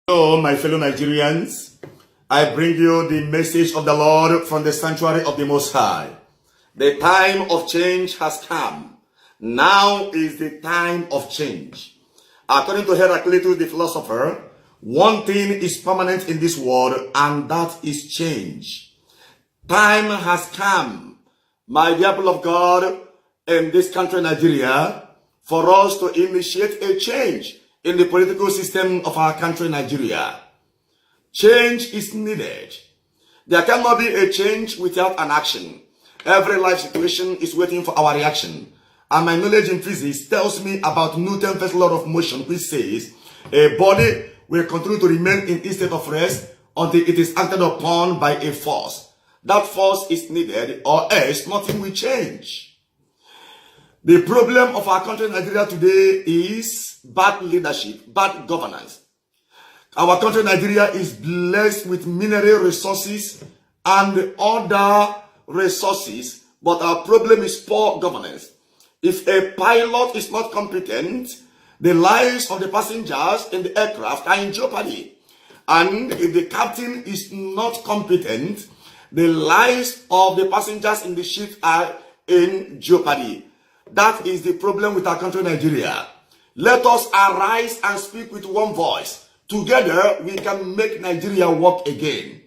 Hello, my fellow Nigerians. I bring you the message of the Lord from the sanctuary of the Most High. The time of change has come. Now is the time of change. According to Heraclitus, the philosopher, one thing is permanent in this world, and that is change. Time has come, my dear people of God, in this country, Nigeria, for us to initiate a change in the political system of our country, Nigeria. Change is needed. There cannot be a change without an action. Every life situation is waiting for our reaction. And my knowledge in physics tells me about Newton's first law of motion, which says a body will continue to remain in a state of rest until it is acted upon by a force. That force is needed, or else nothing will change. The problem of our country, Nigeria, today is bad leadership, bad governance. Our country, Nigeria, is blessed with mineral resources and other resources, but our problem is poor governance. If a pilot is not competent, the lives of the passengers in the aircraft are in jeopardy. And if the captain is not competent, the lives of the passengers in the ship are in jeopardy. That is the problem with our country, Nigeria. Let us arise and speak with one voice. Together, we can make Nigeria work again.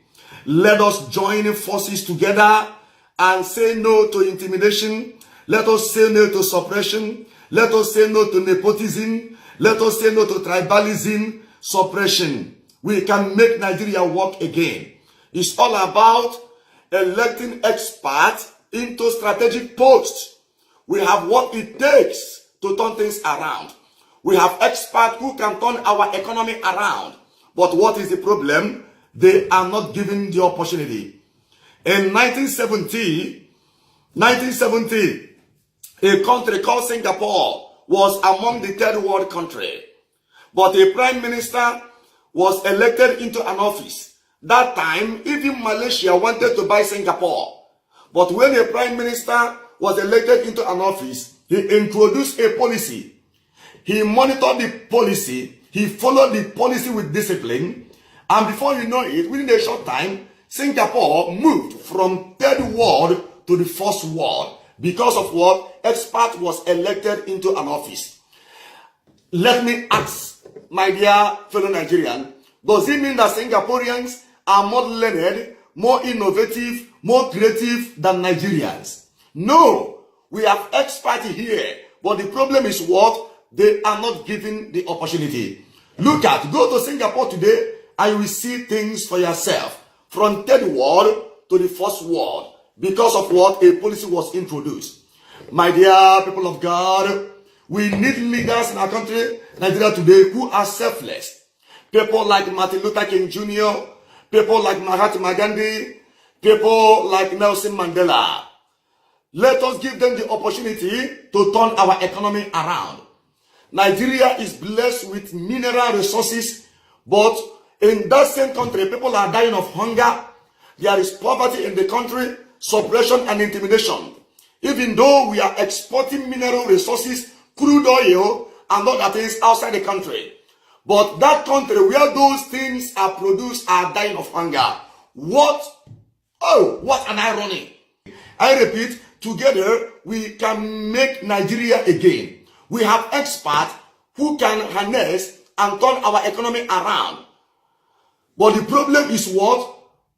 Let us join forces together and say no to intimidation. Let us say no to suppression. Let us say no to nepotism. Let us say no to tribalism, suppression. We can make Nigeria work again. It's all about electing experts into strategic posts. We have what it takes to turn things around. We have experts who can turn our economy around. But what is the problem? They are not given the opportunity. In 1970, a country called Singapore was among the third world country. But a prime minister was elected into an office. That time, even Malaysia wanted to buy Singapore. But when a prime minister was elected into an office, he introduced a policy. He monitored the policy. He followed the policy with discipline. And before you know it, within a short time, Singapore moved from third world to the first world. Because of what? Expert was elected into an office. Let me ask, my dear fellow Nigerian, does it mean that Singaporeans are more learned, more innovative, more creative than Nigerians? No, we have experts here, but the problem is what? They are not given the opportunity. Go to Singapore today and you will see things for yourself. From third world to the first world. Because of what? A policy was introduced. My dear people of God, we need leaders in our country, Nigeria today, who are selfless. People like Martin Luther King Jr., people like Mahatma Gandhi, people like Nelson Mandela. Let us give them the opportunity to turn our economy around. Nigeria is blessed with mineral resources, but in that same country, people are dying of hunger. There is poverty in the country, suppression and intimidation. Even though we are exporting mineral resources, crude oil, and other things outside the country. But that country where those things are produced are dying of hunger. What an irony. I repeat, together we can make Nigeria again. We have experts who can harness and turn our economy around. But the problem is what?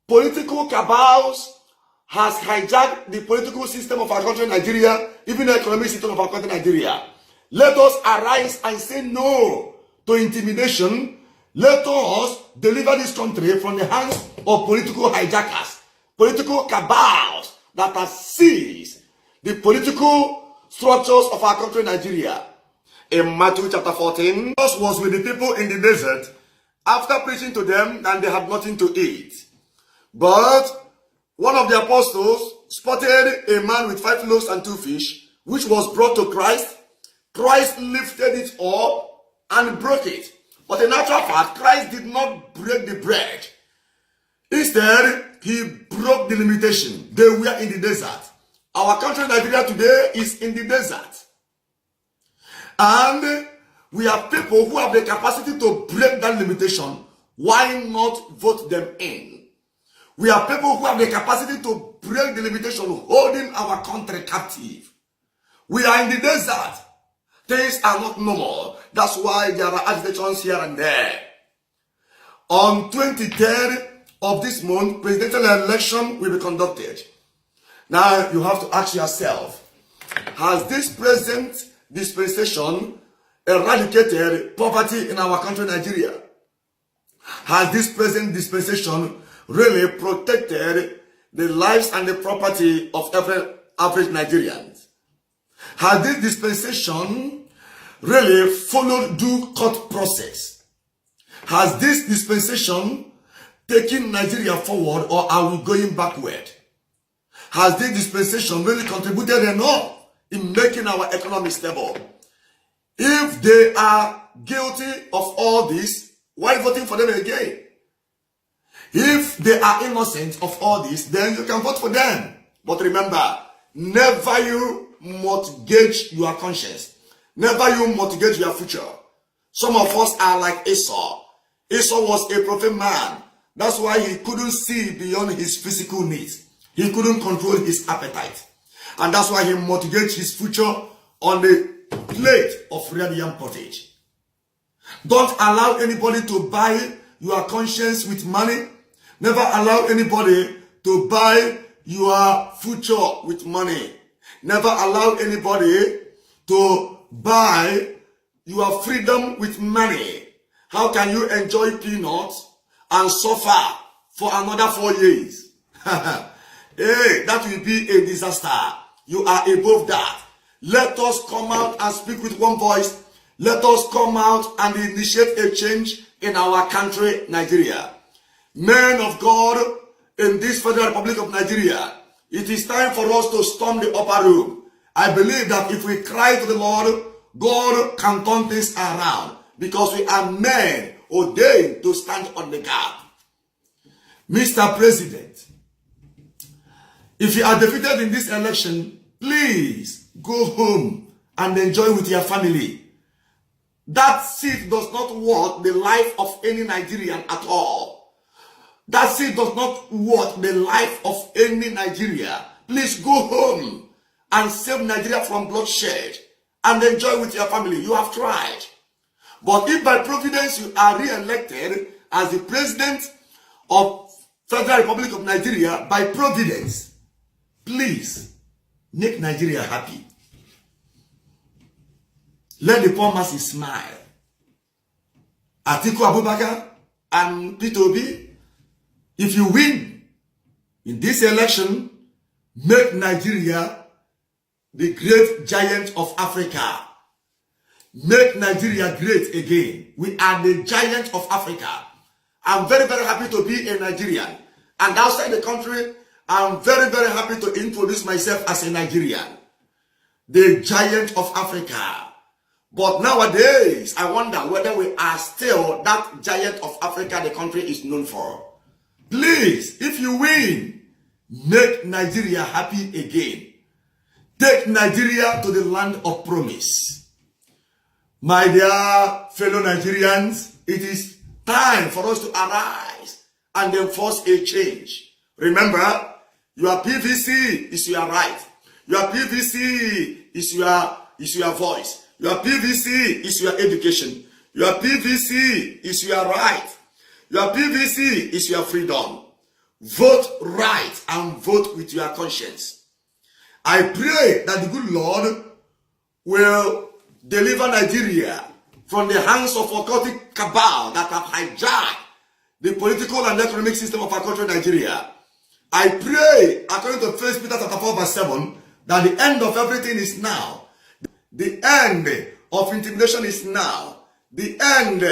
Political cabals has hijacked the political system of our country, Nigeria, even the economic system of our country, Nigeria. Let us arise and say no to intimidation. Let us deliver this country from the hands of political hijackers, political cabals that have seized the political structures of our country, Nigeria. In Matthew chapter 14, Jesus was with the people in the desert after preaching to them, and they had nothing to eat. But one of the apostles spotted a man with 5 loaves and 2 fish, which was brought to Christ. Christ lifted it up and broke it. But in actual fact, Christ did not break the bread. Instead, he broke the limitation. They were in the desert. Our country, Nigeria, today is in the desert. And we have people who have the capacity to break that limitation Why not vote them in? We are people who have the capacity to break the limitation holding our country captive. We are in the desert. Things are not normal. That's why there are agitations here and there. On 23rd of this month, presidential election will be conducted. Now you have to ask yourself, has this present dispensation eradicated poverty in our country, Nigeria? Has this present dispensation really protected the lives and the property of every average Nigerian? Has this dispensation really followed due court process? Has this dispensation taken Nigeria forward, or are we going backward? Has this dispensation really contributed enough in making our economy stable? If they are guilty of all this, why voting for them again? If they are innocent of all this, then you can vote for them. But remember, never you mortgage your conscience. Never you mortgage your future. Some of us are like Esau. Esau was a prophet man. That's why he couldn't see beyond his physical needs. He couldn't control his appetite. And that's why he mortgaged his future on the plate of red yam pottage. Don't allow anybody to buy your conscience with money. Never allow anybody to buy your future with money. Never allow anybody to buy your freedom with money. How can you enjoy peanuts and suffer for another 4 years? Hey, that will be a disaster. You are above that. Let us come out and speak with one voice. Let us come out and initiate a change in our country, Nigeria. Men of God in this Federal Republic of Nigeria, it is time for us to storm the upper room. I believe that if we cry to the Lord, God can turn things around, because we are men ordained to stand on the gap. Mr. President, if you are defeated in this election, please go home and enjoy with your family. That seat does not worth the life of any Nigerian at all. That seat does not worth the life of any Nigeria. Please go home and save Nigeria from bloodshed and enjoy with your family. You have tried. But if by providence you are re-elected as the president of Federal Republic of Nigeria, by providence, please make Nigeria happy. Let the poor masses smile. Atiku Abubakar and Peter Obi, if you win in this election, make Nigeria the great giant of Africa. Make Nigeria great again. We are the giant of Africa. I'm very, very happy to be a Nigerian. And outside the country, I'm very, very happy to introduce myself as a Nigerian. The giant of Africa. But nowadays, I wonder whether we are still that giant of Africa the country is known for. Please, if you win, make Nigeria happy again. Take Nigeria to the land of promise. My dear fellow Nigerians, it is time for us to arise and enforce a change. Remember, your PVC is your right. Your PVC is your voice. Your PVC is your education. Your PVC is your right. Your PVC is your freedom. Vote right and vote with your conscience. I pray that the good Lord will deliver Nigeria from the hands of occultic cabal that have hijacked the political and economic system of our country, Nigeria. I pray, according to 1 Peter chapter 4 verse 7, that the end of everything is now. The end of intimidation is now. The end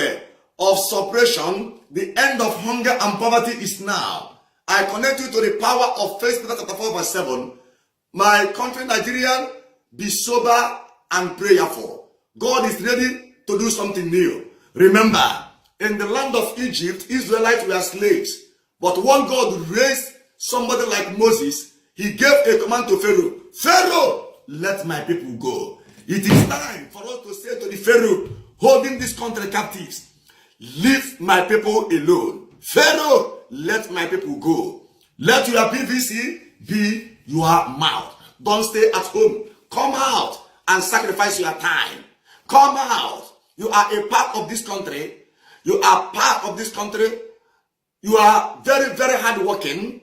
of suppression, the end of hunger and poverty is now. I connect you to the power of 1 Peter chapter 4 verse 7. My country, Nigerian, be sober and prayerful. God is ready to do something new. Remember, in the land of Egypt, Israelites were slaves. But when God raised somebody like Moses, he gave a command to Pharaoh. Pharaoh, let my people go. It is time for us to say to the Pharaoh holding this country captives, leave my people alone. Pharaoh, let my people go. Let your PVC be your mouth. Don't stay at home. Come out and sacrifice your time. Come out. You are a part of this country. You are part of this country. You are very, very hardworking.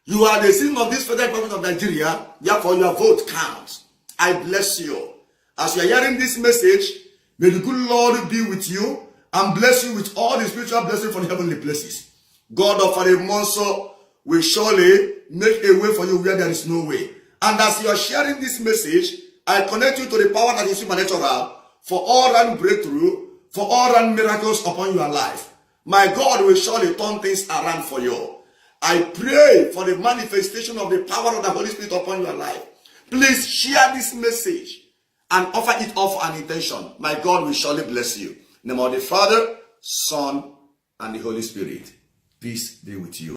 You are the citizen of this federal government of Nigeria. Therefore, your vote counts. I bless you. As you are hearing this message, may the good Lord be with you and bless you with all the spiritual blessings from the heavenly places. God of Arimonso will surely make a way for you where there is no way. And as you are sharing this message, I connect you to the power that is supernatural for all-round breakthrough, for all-round miracles upon your life. My God will surely turn things around for you. I pray for the manifestation of the power of the Holy Spirit upon your life. Please share this message and offer it up for an intention. My God will surely bless you. In the name of the Father, Son, and the Holy Spirit. Peace be with you.